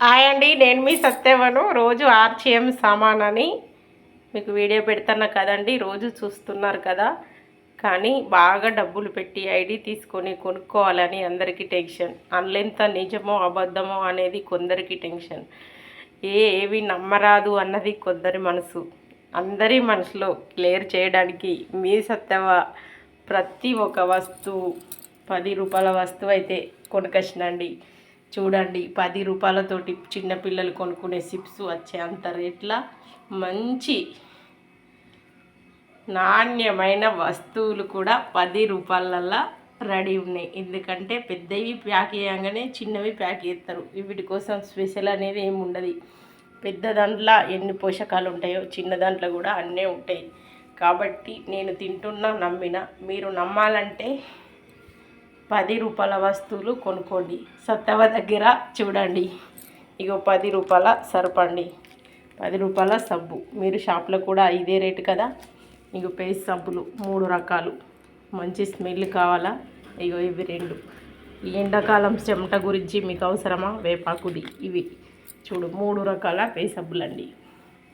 Hi అండి, నేను మీ సత్యవను. రోజు ఆర్చిఎం సామాన్ అని మీకు వీడియో పెడుతున్నా కదండి, రోజు చూస్తున్నారు కదా. కానీ బాగా డబ్బులు పెట్టి ఐడి తీసుకొని కొనుక్కోవాలని అందరికీ టెన్షన్. ఆన్లైన్త నిజమో అబద్ధమో అనేది కొందరికి టెన్షన్. ఏవి నమ్మరాదు అన్నది కొందరి మనసు. అందరి మనసులో క్లియర్ చేయడానికి మీ సత్యవ ప్రతి ఒక్క వస్తువు 10 రూపాయల వస్తువు అయితే కొనుకొచ్చినండి. చూడండి, 10 రూపాయలతోటి చిన్నపిల్లలు కొనుక్కునే చిప్స్ వచ్చే అంత రేట్ల మంచి నాణ్యమైన వస్తువులు కూడా 10 రూపాయలల్లో రెడీ ఉన్నాయి. ఎందుకంటే పెద్దవి ప్యాక్ చేయగానే చిన్నవి ప్యాక్ చేస్తారు. వీటి కోసం స్పెషల్ అనేది ఏమి ఉండదు. పెద్ద దాంట్లో ఎన్ని పోషకాలు ఉంటాయో చిన్న దాంట్లో కూడా అన్నీ ఉంటాయి. కాబట్టి నేను తింటున్నా, నమ్మిన మీరు నమ్మాలంటే 10 రూపాయల వస్తువులు కొనుక్కోండి. సత్తవ దగ్గర చూడండి, ఇగో 10 రూపాయల సరుపండి, 10 రూపాయల సబ్బు. మీరు షాప్లో కూడా ఇదే రేటు కదా. ఇగో పేస్ట్ సబ్బులు 3 రకాలు, మంచి స్మెల్ కావాలా. ఇగో ఇవి 2. ఈ ఎండాకాలం చెమట గురించి మీకు అవసరమా? వేపాకుది ఇవి చూడు 3 రకాల పేస్ట్ సబ్బులు అండి.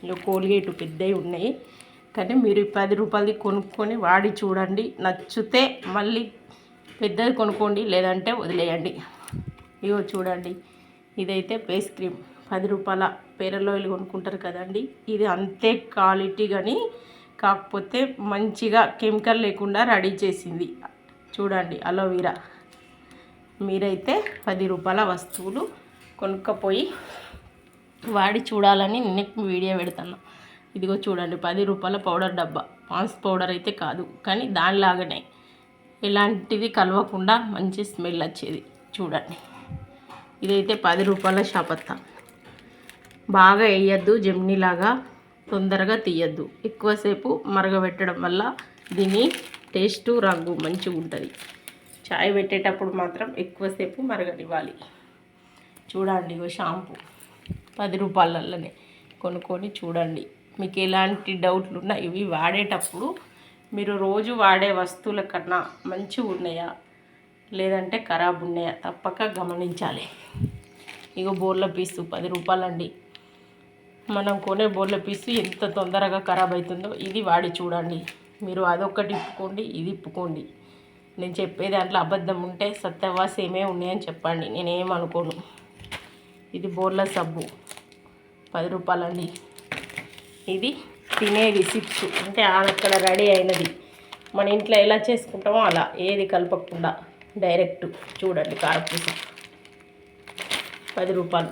ఇగో కోల్గేటు పెద్దవి ఉన్నాయి. కానీ మీరు 10 రూపాయలది కొనుక్కొని వాడి చూడండి, నచ్చితే మళ్ళీ పెద్దది కొనుక్కోండి, లేదంటే వదిలేయండి. ఇగో చూడండి, ఇదైతే ఫేస్ క్రీమ్ 10 రూపాయల. పేరలో వెళ్ళి కొనుక్కుంటారు కదండి, ఇది అంతే క్వాలిటీ. కానీ కాకపోతే మంచిగా కెమికల్ లేకుండా రెడీ చేసింది. చూడండి, అలోవెరా. మీరైతే 10 రూపాయల వస్తువులు కొనుక్కపోయి వాడి చూడాలని నేను వీడియో పెడుతున్నా. ఇదిగో చూడండి, 10 రూపాయల పౌడర్ డబ్బా. పాన్స్ పౌడర్ అయితే కాదు, కానీ దానిలాగానే ఎలాంటిది కలవకుండా మంచి స్మెల్ వచ్చేది. చూడండి, ఇదైతే 10 రూపాయల షాపత్తా. బాగా వేయద్దు, జెమ్నీలాగా తొందరగా తీయద్దు. ఎక్కువసేపు మరగబెట్టడం వల్ల దీని టేస్టు రంగు మంచిగా ఉంటుంది. చాయ్ పెట్టేటప్పుడు మాత్రం ఎక్కువసేపు మరగనివ్వాలి. చూడండి, ఇగో షాంపూ 10 రూపాయలలోనే కొనుక్కొని చూడండి. మీకు ఎలాంటి డౌట్లు ఉన్నా ఇవి వాడేటప్పుడు మీరు రోజు వాడే వస్తువుల కన్నా మంచిగా ఉన్నాయా లేదంటే ఖరాబ్ ఉన్నాయా తప్పక గమనించాలి. ఇగో బోర్ల పీసు 10 రూపాయలండి. మనం కొనే బోర్ల పీసు ఎంత తొందరగా ఖరాబ్ అవుతుందో ఇది వాడి చూడండి. మీరు అదొక్కటి ఇప్పుకోండి, ఇది ఇప్పుకోండి. నేను చెప్పే దాంట్లో అబద్ధం ఉంటే సత్యవా సేమే ఉన్నాయని చెప్పండి, నేనేమనుకోను. ఇది బోర్ల సబ్బు 10 రూపాయలండి. ఇది తినేది చిప్స్, అంటే అక్కడ రెడీ అయినది. మన ఇంట్లో ఎలా చేసుకుంటామో అలా, ఏది కలపకుండా డైరెక్ట్. చూడండి, కారపూస 10 రూపాయలు.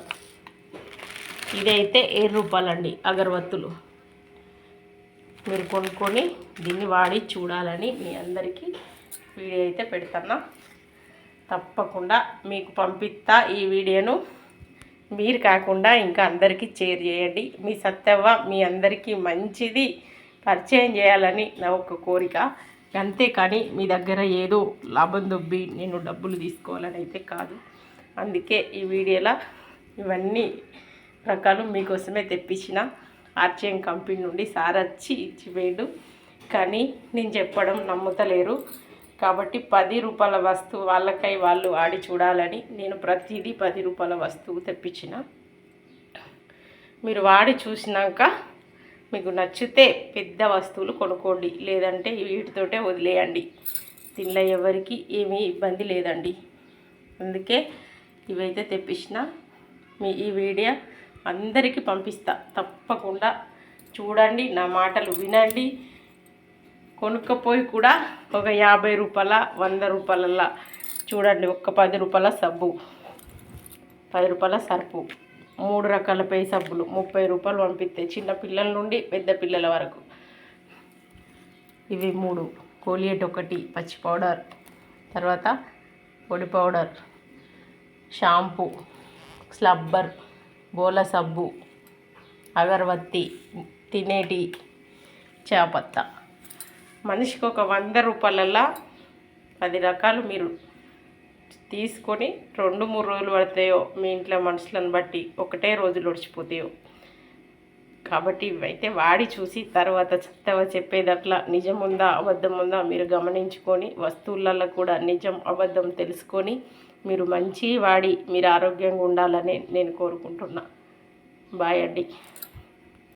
ఇదైతే 7 రూపాయలండి. అగరబత్తులు మీరు కొనుక్కొని దీన్ని వాడి చూడాలని మీ అందరికీ వీడియో అయితే పెడుతున్నా. తప్పకుండా మీకు పంపిస్తా ఈ వీడియోను. మీరు కాకుండా ఇంకా అందరికీ షేర్ చేయండి. మీ సత్యవ్వ మీ అందరికీ మంచిది పరిచయం చేయాలని నా ఒక కోరిక. అంతేకాని మీ దగ్గర ఏదో లాభం దొబ్బి నేను డబ్బులు తీసుకోవాలని అయితే కాదు. అందుకే ఈ వీడియోలో ఇవన్నీ రకాలు మీకోసమే తెప్పించిన. ఆర్చిఎం కంపెనీ నుండి సార్ వచ్చి ఇచ్చిపోయాడు. కానీ నేను చెప్పడం నమ్ముతలేరు. కాబట్టి 10 రూపాయల వస్తువు వాళ్ళకై వాళ్ళు ఆడి చూడాలని నేను ప్రతిదీ 10 రూపాయల వస్తువు తెప్పించిన. మీరు వాడి చూసినాక మీకు నచ్చితే పెద్ద వస్తువులు కొనుక్కోండి, లేదంటే వీటితోటే వదిలేయండి. దీనిలో ఎవరికి ఏమీ ఇబ్బంది లేదండి. అందుకే ఇవైతే తెప్పించిన. ఈ వీడియో అందరికీ పంపిస్తా. తప్పకుండా చూడండి, నా మాటలు వినండి. కొనుక్కపోయి కూడా ఒక 50 రూపాయల 100 రూపాయలల్లో చూడండి. ఒక్క 10 రూపాయల సబ్బు, 10 రూపాయల సర్పు, 3 రకాల పై సబ్బులు 30 రూపాయలు పంపిస్తాయి, చిన్న పిల్లల నుండి పెద్ద పిల్లల వరకు. ఇవి 3. కోలియేట్ 1, పచ్చి పౌడర్, తర్వాత పొడి పౌడర్, షాంపూ, స్లబ్బర్, బోల సబ్బు, అగరబత్తి, తినేటి చాపత్తా. మనిషికి ఒక 100 రూపాయలల్లో 10 రకాలు మీరు తీసుకొని 2-3 రోజులు పడతాయో, మీ ఇంట్లో మనుషులను బట్టి ఒకటే రోజులు ఒడిచిపోతాయో. కాబట్టి ఇవైతే వాడి చూసి తర్వాత చెత్తవ చెప్పేదట్లా నిజం ఉందా అబద్ధం ఉందా మీరు గమనించుకొని, వస్తువులలో కూడా నిజం అబద్ధం తెలుసుకొని మీరు మంచి వాడి మీరు ఆరోగ్యంగా ఉండాలని నేను కోరుకుంటున్నా. బాయ్ అండి.